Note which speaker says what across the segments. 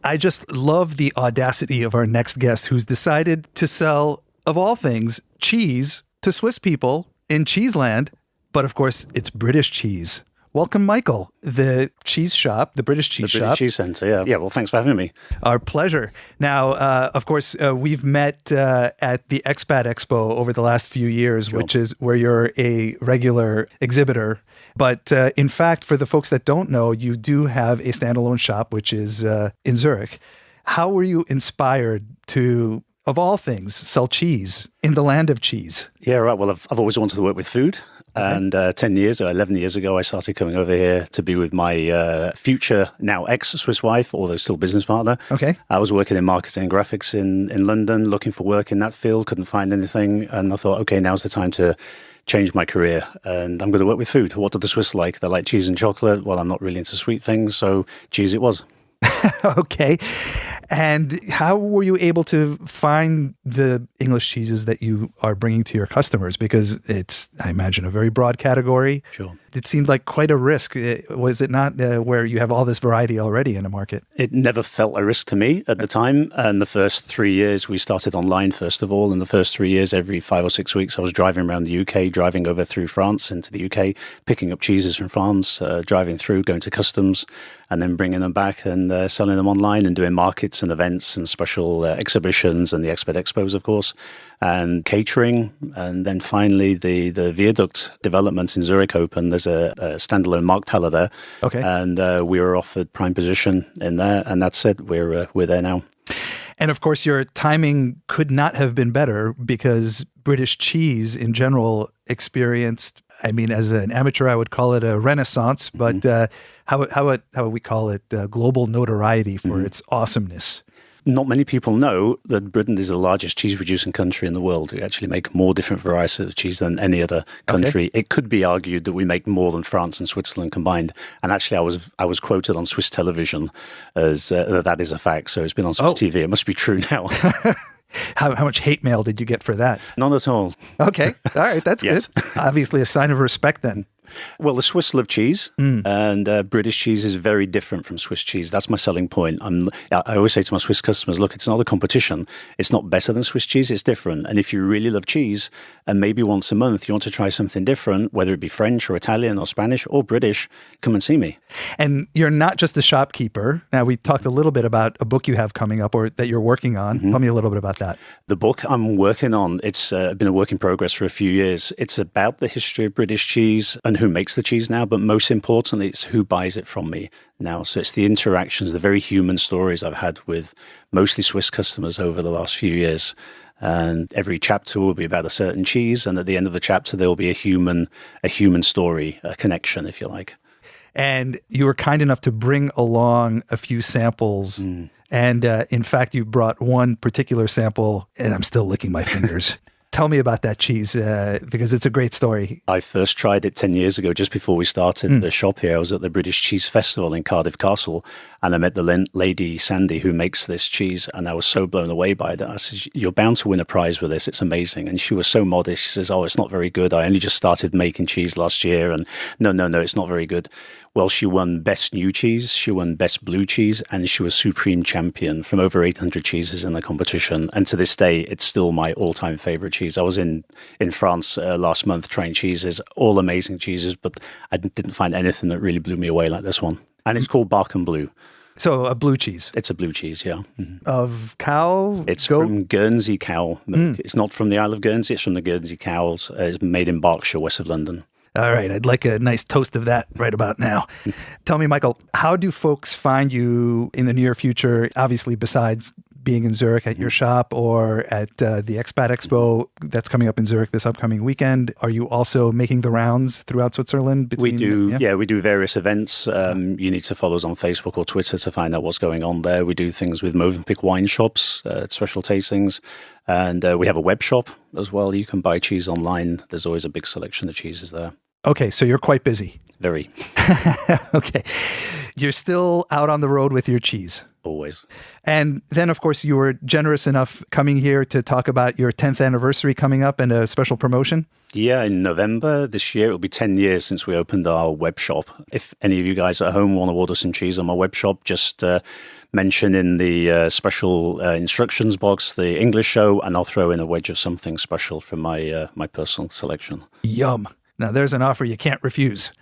Speaker 1: I just love the audacity of our next guest who's decided to sell, of all things, cheese to Swiss people in Cheeseland. But of course, it's British cheese. Welcome, Michael, the cheese shop, the British cheese shop.
Speaker 2: The British Cheese Centre, yeah. Yeah, well, thanks for having me.
Speaker 1: Our pleasure. Now, of course, we've met at the Expat Expo over the last few years,
Speaker 2: Sure.
Speaker 1: which is where you're a regular exhibitor. But in fact, for the folks that don't know, you do have a standalone shop, which is in Zurich. How were you inspired to, of all things, sell cheese in the land of cheese?
Speaker 2: Yeah, right. Well, I've always wanted to work with food. And 10 years or 11 years ago, I started coming over here to be with my future, now ex-Swiss wife, although still business partner.
Speaker 1: Okay.
Speaker 2: I was working in marketing and graphics in London, looking for work in that field, couldn't find anything. And I thought, okay, now's the time to change my career. And I'm going to work with food. What do the Swiss like? They like cheese and chocolate. Well, I'm not really into sweet things, so cheese it was.
Speaker 1: Okay. And how were you able to find the English cheeses that you are bringing to your customers? Because it's, I imagine, a very broad category.
Speaker 2: Sure.
Speaker 1: It seemed like quite a risk. Was it not where you have all this variety already in the market?
Speaker 2: It never felt a risk to me at the time. And the first 3 years, we started online, first of all. In the first 3 years, every 5 or 6 weeks, I was driving around the UK, driving over through France into the UK, picking up cheeses from France, driving through, going to customs, and then bringing them back and selling them online and doing markets and events and special exhibitions and the Expat Expos, of course, and catering. And then finally, the viaduct development in Zurich opened. There's a standalone Markthalle there.
Speaker 1: Okay.
Speaker 2: And we were offered prime position in there. And that's it. We're there now.
Speaker 1: And of course, your timing could not have been better because British cheese in general experienced, I mean, as an amateur, I would call it a renaissance, but how would we call it global notoriety for its awesomeness?
Speaker 2: Not many people know that Britain is the largest cheese producing country in the world. We actually make more different varieties of cheese than any other country. Okay. It could be argued that we make more than France and Switzerland combined. And actually, I was quoted on Swiss television as that is a fact. So it's been on Swiss TV. It must be true now.
Speaker 1: How much hate mail did you get for that?
Speaker 2: None at all.
Speaker 1: Okay. All right. That's good. Obviously a sign of respect then.
Speaker 2: Well, the Swiss love cheese, and British cheese is very different from Swiss cheese. That's my selling point. I always say to my Swiss customers, look, it's not a competition. It's not better than Swiss cheese. It's different. And if you really love cheese, and maybe once a month you want to try something different, whether it be French or Italian or Spanish or British, come and see me. And
Speaker 1: you're not just the shopkeeper. Now, we talked a little bit about a book you have coming up or that you're working on. Tell me a little bit about that.
Speaker 2: The book I'm working on, it's been a work in progress for a few years. It's about the history of British cheese and who makes the cheese now, but most importantly, it's who buys it from me now. So it's the interactions, the very human stories I've had with mostly Swiss customers over the last few years. And every chapter will be about a certain cheese, and at the end of the chapter, there will be a human story, a connection, if you like.
Speaker 1: And you were kind enough to bring along a few samples. And in fact, you brought one particular sample, and I'm still licking my fingers. Tell me about that cheese, because it's a great story.
Speaker 2: I first tried it 10 years ago, just before we started the shop here. I was at the British Cheese Festival in Cardiff Castle, and I met the lady, Sandy, who makes this cheese, and I was so blown away by it. I said, you're bound to win a prize with this. It's amazing. And she was so modest. She says, oh, it's not very good. I only just started making cheese last year, and no, it's not very good. Well, she won Best New Cheese, she won Best Blue Cheese, and she was Supreme Champion from over 800 cheeses in the competition. And to this day, it's still my all-time favorite cheese. I was in France last month trying cheeses, all amazing cheeses, but I didn't find anything that really blew me away like this one. And it's called Bark and Blue.
Speaker 1: So a blue cheese.
Speaker 2: It's a blue cheese, yeah.
Speaker 1: Of cow?
Speaker 2: It's
Speaker 1: goat?
Speaker 2: from Guernsey cow milk. It's not from the Isle of Guernsey, it's from the Guernsey cows. It's made in Berkshire, west of London.
Speaker 1: All right. I'd like a nice toast of that right about now. Tell me, Michael, how do folks find you in the near future, obviously besides being in Zurich at your shop or at the Expat Expo that's coming up in Zurich this upcoming weekend? Are you also making the rounds throughout Switzerland?
Speaker 2: We do, we do various events. You need to follow us on Facebook or Twitter to find out what's going on there. We do things with Movenpick wine shops, special tastings, and we have a web shop as well. You can buy cheese online. There's always a big selection of cheeses there.
Speaker 1: Okay, so you're quite busy.
Speaker 2: Very.
Speaker 1: Okay. You're still out on the road with your cheese.
Speaker 2: Always.
Speaker 1: And then, of course, you were generous enough coming here to talk about your 10th anniversary coming up and a special promotion.
Speaker 2: Yeah, in November this year, it'll be 10 years since we opened our web shop. If any of you guys at home want to order some cheese on my web shop, just mention in the special instructions box the English show, and I'll throw in a wedge of something special from my personal selection.
Speaker 1: Yum. Now, there's an offer you can't refuse.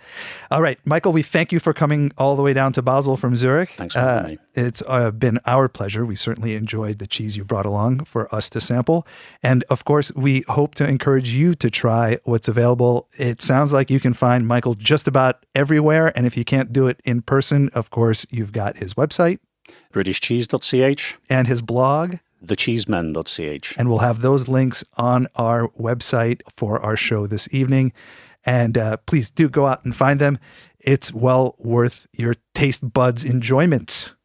Speaker 1: All right, Michael, we thank you for coming all the way down to Basel from Zurich.
Speaker 2: Thanks for having me.
Speaker 1: It's been our pleasure. We certainly enjoyed the cheese you brought along for us to sample. And of course, we hope to encourage you to try what's available. It sounds like you can find Michael just about everywhere. And if you can't do it in person, of course, you've got his website,
Speaker 2: BritishCheese.ch,
Speaker 1: and his blog,
Speaker 2: thecheeseman.ch.
Speaker 1: And we'll have those links on our website for our show this evening. And please do go out and find them. It's well worth your taste buds' enjoyment.